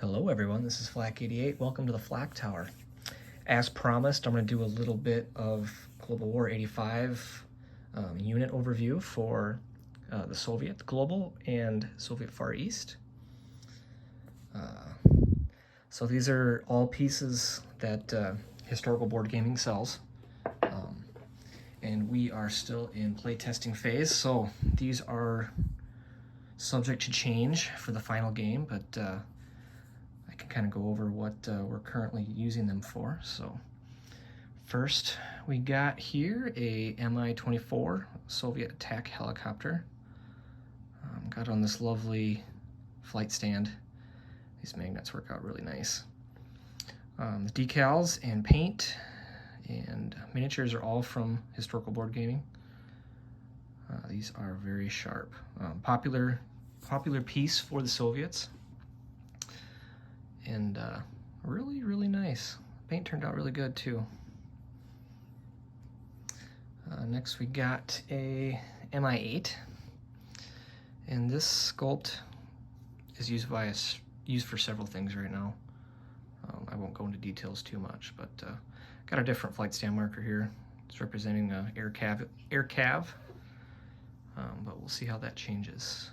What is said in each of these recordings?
Hello everyone, this is Flak88. Welcome to the Flak Tower. As promised, I'm going to do a little bit of Global War 85 unit overview for the Soviet Global and Soviet Far East. So these are all pieces that Historical Board Gaming sells. And we are still in playtesting phase, so these are subject to change for the final game, but I can kind of go over what we're currently using them for. So first we got here a Mi-24 Soviet attack helicopter. Got on this lovely flight stand. These magnets work out really nice. The decals and paint and miniatures are all from Historical Board Gaming. These are very sharp. Popular piece for the Soviets. And really nice. Paint turned out really good too. Next we got a Mi-8, and this sculpt is used for several things right now. I won't go into details too much, but got a different flight stand marker here. It's representing air cav, but we'll see how that changes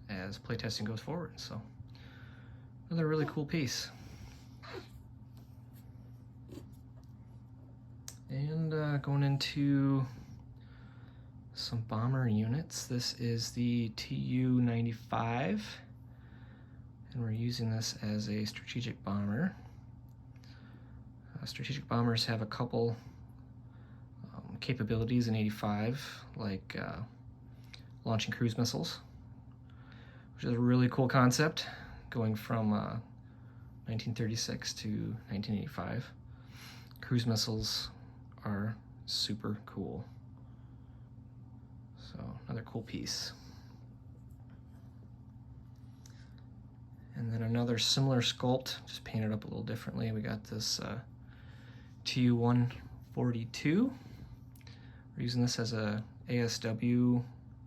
as playtesting goes forward. So another really cool piece. And going into some bomber units. This is the Tu-95, and we're using this as a strategic bomber. Strategic bombers have a couple capabilities in 85, like launching cruise missiles, which is a really cool concept, going from 1936 to 1985. Cruise missiles are super cool. So another cool piece. And then another similar sculpt, just painted up a little differently. We got this Tu-142. We're using this as a ASW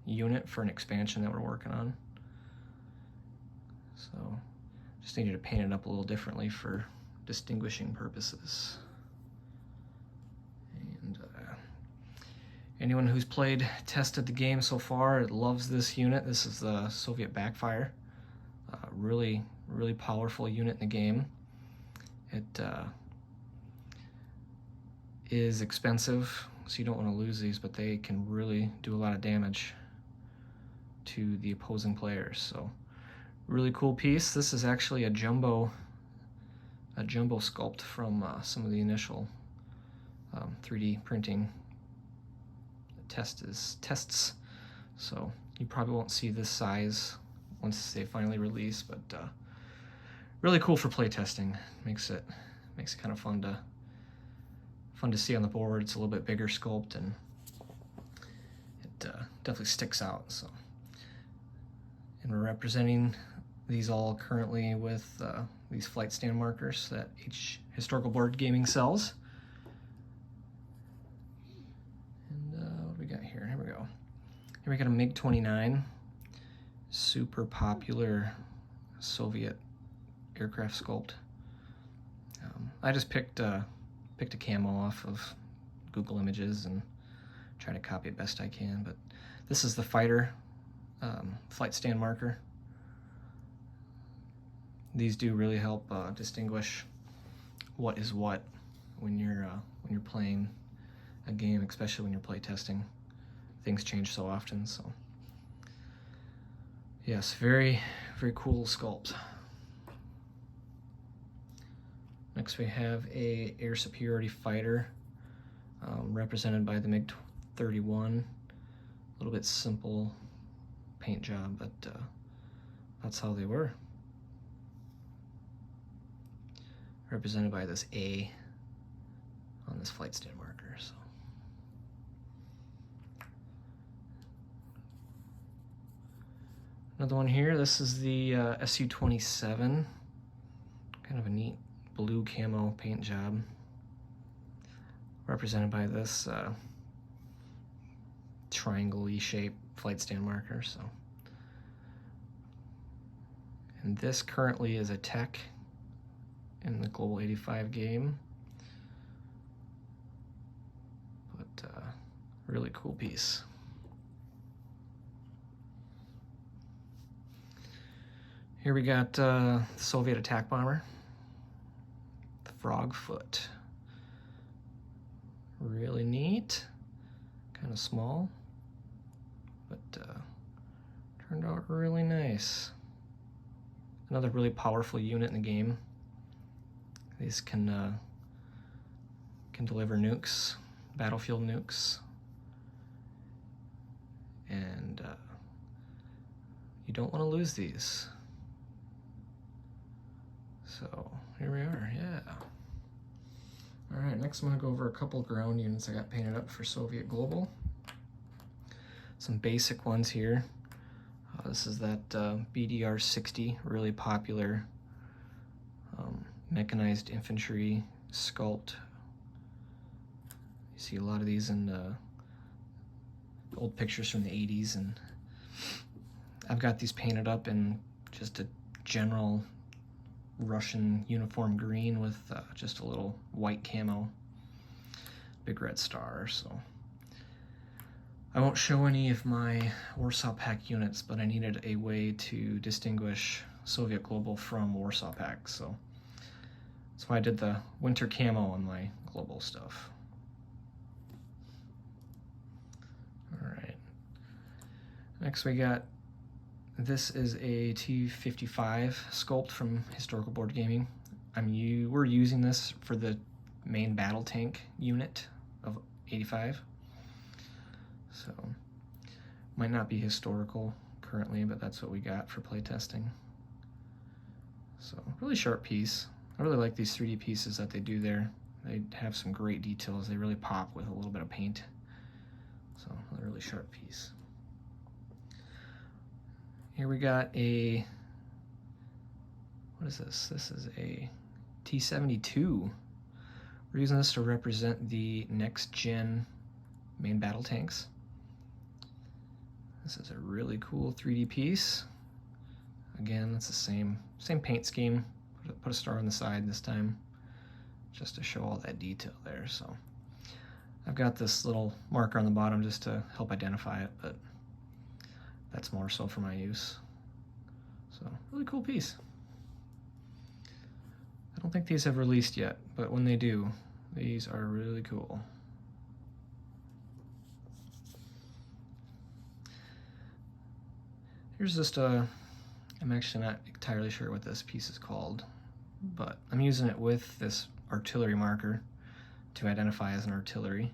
unit for an expansion that we're working on. So just needed to paint it up a little differently for distinguishing purposes. And anyone who's tested the game so far loves this unit. This is the Soviet Backfire. Really powerful unit in the game. It is expensive, so you don't want to lose these, but they can really do a lot of damage to the opposing players. So really cool piece. This is actually a jumbo sculpt from some of the initial 3D printing tests. So you probably won't see this size once they finally release, but really cool for playtesting. Makes it kind of fun to see on the board. It's a little bit bigger sculpt, and it definitely sticks out. So, and we're representing these all currently with these flight stand markers that Historical Board Gaming sells. And what do we got here? Here we go. Here we got a MiG-29, super popular Soviet aircraft sculpt. I just picked a camo off of Google Images and try to copy it best I can, but this is the fighter flight stand marker. These do really help distinguish what is what when you're playing a game, especially when you're play testing. Things change so often, so yes, very cool sculpt. Next we have a air superiority fighter, represented by the MiG-31. A little bit simple paint job, but that's how they were. Represented by this A on this flight stand marker. So another one here. This is the Su-27. Kind of a neat blue camo paint job, represented by this triangle-y shaped flight stand marker. So, and this currently is a tech in the Global 85 game. But really cool piece. Here we got the Soviet attack bomber, the frog foot. Really neat, kind of small, but turned out really nice. Another really powerful unit in the game. These can deliver nukes, battlefield nukes, and you don't want to lose these. So here we are, yeah. All right, next I'm gonna go over a couple ground units I got painted up for Soviet Global. Some basic ones here. This is that BDR-60, really popular mechanized infantry sculpt. You see a lot of these in old pictures from the 80s, and I've got these painted up in just a general Russian uniform green with just a little white camo, big red star. So I won't show any of my Warsaw Pact units, but I needed a way to distinguish Soviet Global from Warsaw Pact, so that's why I did the winter camo on my Global stuff. All right, next we got, this is a T-55 sculpt from Historical Board Gaming. We're using this for the main battle tank unit of 85. So, might not be historical currently, but that's what we got for playtesting. So, really sharp piece. I really like these 3D pieces that they do there. They have some great details. They really pop with a little bit of paint. So, a really sharp piece. Here we got a, what is this? This is a T-72. We're using this to represent the next gen main battle tanks. This is a really cool 3D piece. Again, it's the same paint scheme. Put a star on the side this time, just to show all that detail there. So I've got this little marker on the bottom just to help identify it, but that's more so for my use. So, really cool piece. I don't think these have released yet, but when they do, these are really cool. Here's just I'm actually not entirely sure what this piece is called, but I'm using it with this artillery marker to identify as an artillery.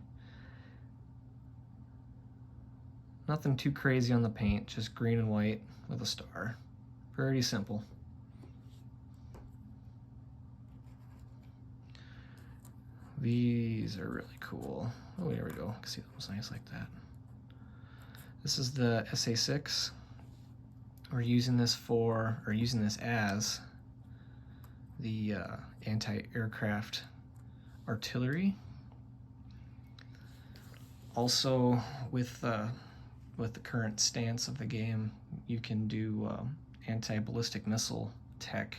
Nothing too crazy on the paint, just green and white with a star. Pretty simple. These are really cool. Oh, there we go. See, that was nice like that. This is the SA-6. We're using this as the anti-aircraft artillery. Also, with the current stance of the game, you can do anti-ballistic missile tech.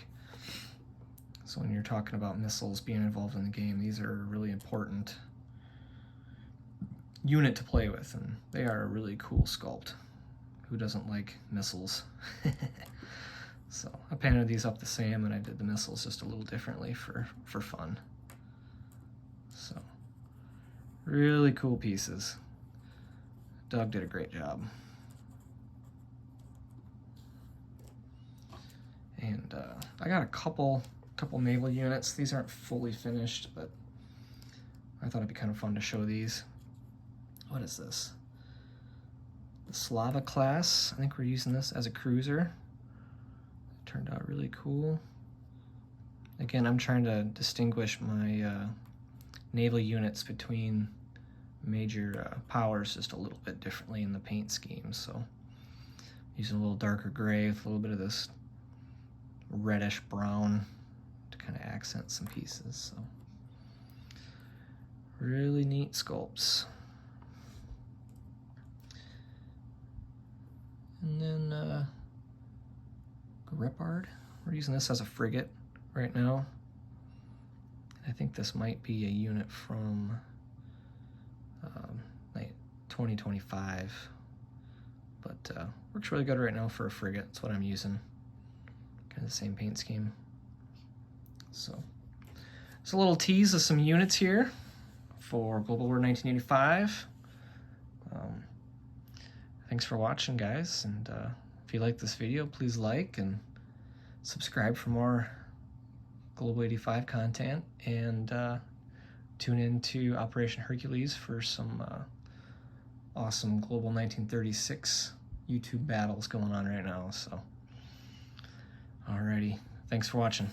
So when you're talking about missiles being involved in the game, these are a really important unit to play with, and they are a really cool sculpt. Who doesn't like missiles? So I painted these up the same, and I did the missiles just a little differently for fun. So really cool pieces. Doug did a great job. And I got a couple naval units. These aren't fully finished, but I thought it'd be kind of fun to show these. What is this? The Slava class. I think we're using this as a cruiser. It turned out really cool. Again, I'm trying to distinguish my naval units between major powers just a little bit differently in the paint scheme. So using a little darker gray with a little bit of this reddish brown to kind of accent some pieces. So really neat sculpts. And then Grepard. We're using this as a frigate right now. I think this might be a unit from like 2025, but works really good right now for a frigate. That's what I'm using, kind of the same paint scheme. So it's a little tease of some units here for Global War 1985. Thanks for watching, guys, and if you like this video, please like and subscribe for more Global 85 content, and tune in to Operation Hercules for some awesome Global 1936 YouTube battles going on right now. So, alrighty, thanks for watching.